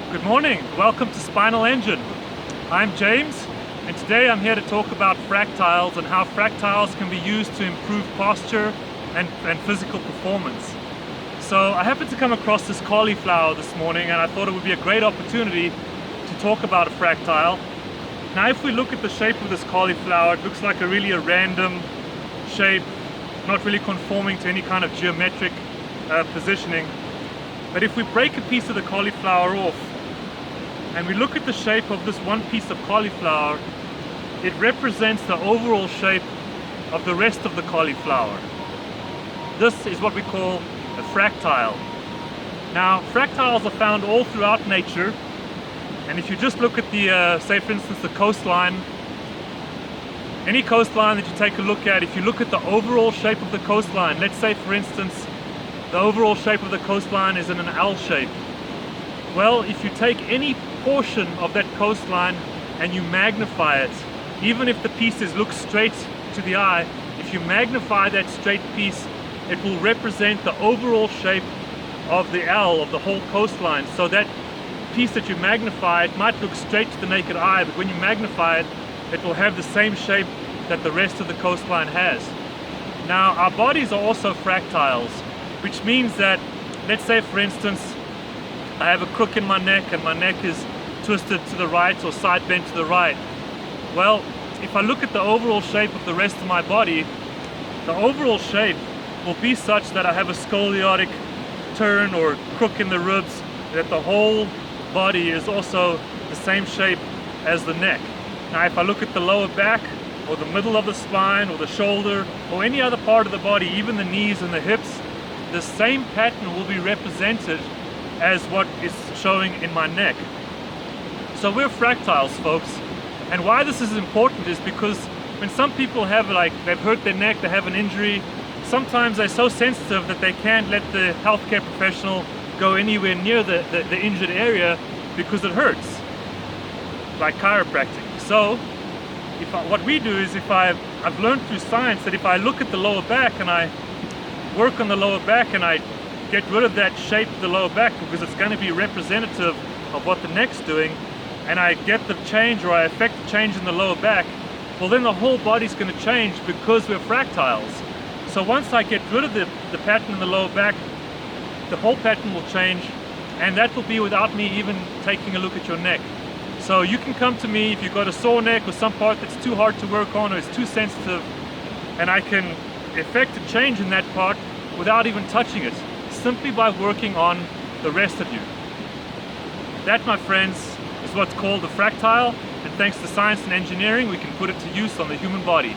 Good morning, welcome to Spinal Engine. I'm James, and today I'm here to talk about fractals and how fractals can be used to improve posture and physical performance. So I happened to come across this cauliflower this morning, and I thought it would be a great opportunity to talk about a fractal. Now if we look at the shape of this cauliflower, it looks like a random shape, not really conforming to any kind of geometric positioning. But if we break a piece of the cauliflower off and we look at the shape of this one piece of cauliflower, it represents the overall shape of the rest of the cauliflower. This is what we call a fractal. Now, fractals are found all throughout nature, and if you just look at the, say for instance, the coastline, any coastline that you take a look at, if you look at the overall shape of the coastline, let's say for instance, the overall shape of the coastline is in an L shape. Well, if you take any portion of that coastline and you magnify it, even if the pieces look straight to the eye, if you magnify that straight piece, it will represent the overall shape of the L of the whole coastline. So that piece that you magnify, it might look straight to the naked eye, but when you magnify it, it will have the same shape that the rest of the coastline has. Now, our bodies are also fractals, which means that, let's say for instance, I have a crook in my neck and my neck is twisted to the right or side bent to the right. Well, if I look at the overall shape of the rest of my body, the overall shape will be such that I have a scoliotic turn or crook in the ribs, that the whole body is also the same shape as the neck. Now if I look at the lower back or the middle of the spine or the shoulder or any other part of the body, even the knees and the hips, the same pattern will be represented as what is showing in my neck. So we're fractals, folks. And why this is important is because when some people have, they've hurt their neck, they have an injury, sometimes they're so sensitive that they can't let the healthcare professional go anywhere near the injured area because it hurts, like chiropractic. So what we do is, I've learned through science that if I look at the lower back and I work on the lower back and I get rid of that shape of the lower back, because it's going to be representative of what the neck's doing, and I get the change, or I affect the change in the lower back, well then the whole body's going to change because we're fractals. So once I get rid of the pattern in the lower back, the whole pattern will change, and that will be without me even taking a look at your neck. So you can come to me if you've got a sore neck or some part that's too hard to work on or it's too sensitive, and I can effect a change in that part without even touching it, simply by working on the rest of you. That, my friends, is what's called a fractal, and thanks to science and engineering, we can put it to use on the human body.